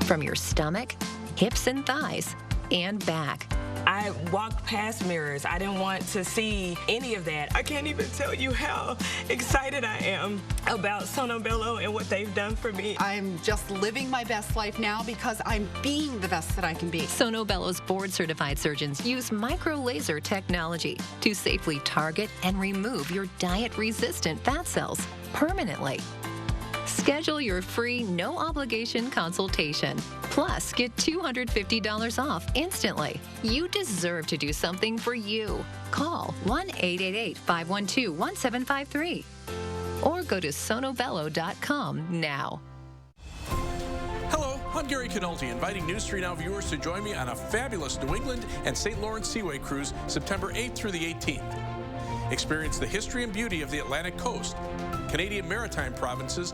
from your stomach, hips and thighs, and back. I walked past mirrors. I didn't want to see any of that. I can't even tell you how excited I am about Sono Bello and what they've done for me. I'm just living my best life now because I'm being the best that I can be. Sono Bello's board-certified surgeons use micro-laser technology to safely target and remove your diet-resistant fat cells permanently. Schedule your free, no-obligation consultation. Plus, get $250 off instantly. You deserve to do something for you. Call 1-888-512-1753 or go to sonobello.com now. Hello, I'm Gary Canolti, inviting News 3 Now viewers to join me on a fabulous New England and St. Lawrence Seaway cruise September 8th through the 18th. Experience the history and beauty of the Atlantic coast, Canadian maritime provinces,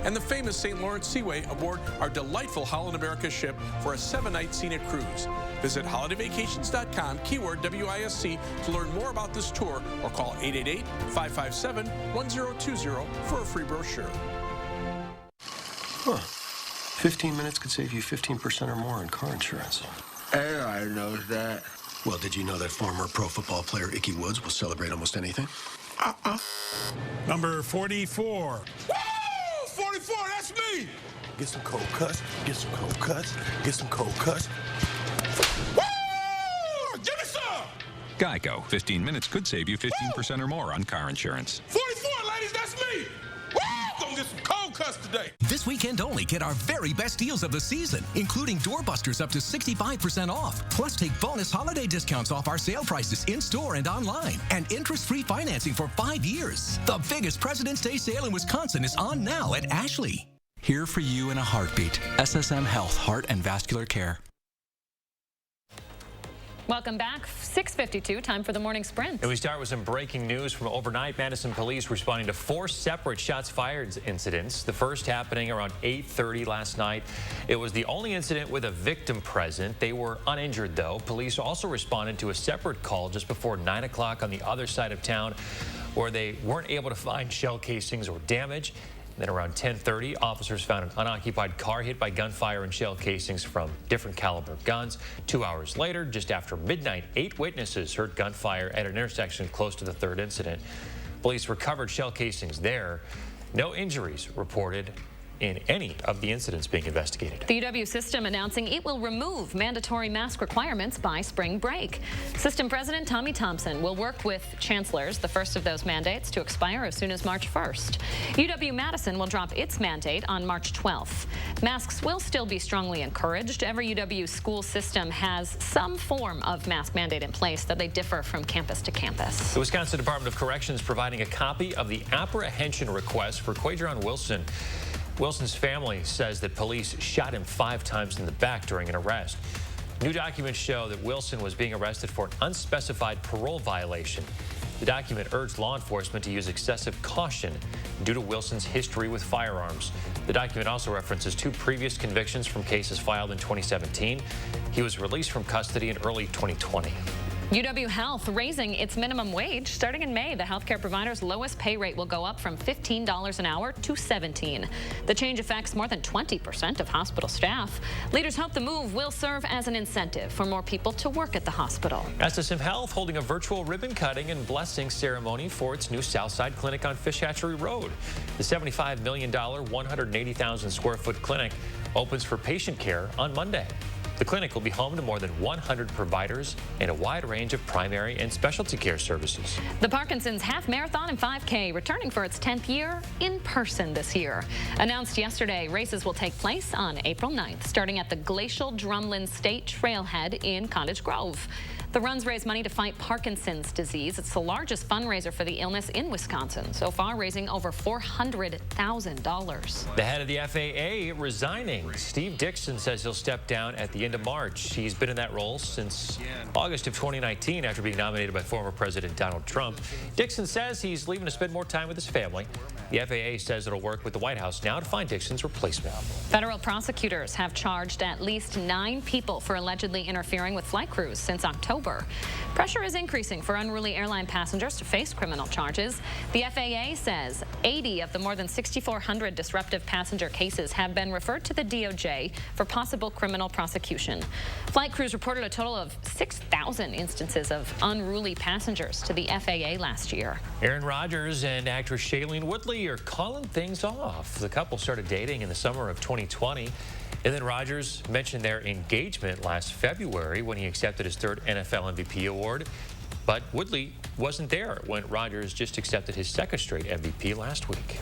and the famous St. Lawrence Seaway aboard our delightful Holland America ship for a 7-night scenic cruise. Visit holidayvacations.com, keyword WISC, to learn more about this tour or call 888-557-1020 for a free brochure. Huh. 15 minutes could save you 15% or more on car insurance. Everybody knows that. Well, did you know that former pro football player Ickey Woods will celebrate almost anything? Number 44. 44, that's me! Get some cold cuts, get some cold cuts, get some cold cuts. Woo! Give me some! Geico. 15 minutes could save you 15% or more on car insurance. 44, ladies, that's me! Woo! Gonna get some cold cuts today. This weekend only, get our very best deals of the season, including doorbusters up to 65% off. Plus, take bonus holiday discounts off our sale prices in-store and online. And interest-free financing for 5 years. The biggest President's Day sale in Wisconsin is on now at Ashley. Here for you in a heartbeat. SSM Health, Heart and Vascular Care. Welcome back. 6:52, time for the morning sprint. And we start with some breaking news from overnight. Madison police responding to 4 separate shots fired incidents. The first happening around 8:30 last night. It was the only incident with a victim present. They were uninjured, though. Police also responded to a separate call just before 9 o'clock on the other side of town where they weren't able to find shell casings or damage. Then around 10:30, officers found an unoccupied car hit by gunfire and shell casings from different caliber guns. 2 hours later, just after midnight, 8 witnesses heard gunfire at an intersection close to the third incident. Police recovered shell casings there. No injuries reported in any of the incidents being investigated. The UW system announcing it will remove mandatory mask requirements by spring break. System President Tommy Thompson will work with chancellors, the first of those mandates to expire as soon as March 1st. UW Madison will drop its mandate on March 12th. Masks will still be strongly encouraged. Every UW school system has some form of mask mandate in place, though they differ from campus to campus. The Wisconsin Department of Corrections providing a copy of the apprehension request for Quadron Wilson. Wilson's family says that police shot him 5 times in the back during an arrest. New documents show that Wilson was being arrested for an unspecified parole violation. The document urged law enforcement to use excessive caution due to Wilson's history with firearms. The document also references 2 previous convictions from cases filed in 2017. He was released from custody in early 2020. UW Health raising its minimum wage. Starting in May, the healthcare provider's lowest pay rate will go up from $15 an hour to $17. The change affects more than 20% of hospital staff. Leaders hope the move will serve as an incentive for more people to work at the hospital. SSM Health holding a virtual ribbon cutting and blessing ceremony for its new Southside Clinic on Fish Hatchery Road. The $75 million, 180,000 square foot clinic opens for patient care on Monday. The clinic will be home to more than 100 providers and a wide range of primary and specialty care services. The Parkinson's Half Marathon and 5K returning for its 10th year in person this year. Announced yesterday, races will take place on April 9th, starting at the Glacial Drumlin State Trailhead in Cottage Grove. The runs raise money to fight Parkinson's disease. It's the largest fundraiser for the illness in Wisconsin, so far raising over $400,000. The head of the FAA resigning. Steve Dixon says he'll step down at the end of March. He's been in that role since August of 2019 after being nominated by former President Donald Trump. Dixon says he's leaving to spend more time with his family. The FAA says it'll work with the White House now to find Dixon's replacement. Federal prosecutors have charged at least 9 people for allegedly interfering with flight crews since October. Pressure is increasing for unruly airline passengers to face criminal charges. The FAA says 80 of the more than 6,400 disruptive passenger cases have been referred to the DOJ for possible criminal prosecution. Flight crews reported a total of 6,000 instances of unruly passengers to the FAA last year. Aaron Rodgers and actress Shailene Woodley are calling things off. The couple started dating in the summer of 2020. And then Rodgers mentioned their engagement last February when he accepted his 3rd NFL MVP award. But Woodley wasn't there when Rodgers just accepted his 2nd straight MVP last week.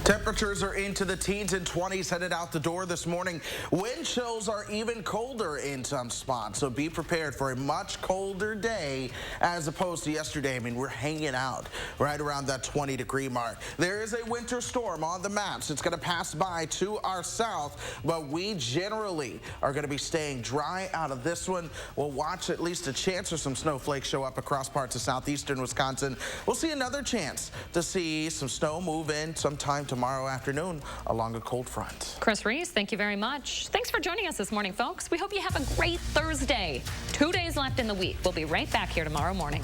Temperatures are into the teens and 20s headed out the door this morning. Wind chills are even colder in some spots, so be prepared for a much colder day as opposed to yesterday. I mean, we're hanging out right around that 20-degree mark. There is a winter storm on the maps. It's going to pass by to our south, but we generally are going to be staying dry out of this one. We'll watch at least a chance of some snowflakes show up across parts of southeastern Wisconsin. We'll see another chance to see some snow move in sometime tomorrow afternoon along a cold front. Chris Reese, thank you very much. Thanks for joining us this morning, folks. We hope you have a great Thursday. 2 days left in the week. We'll be right back here tomorrow morning.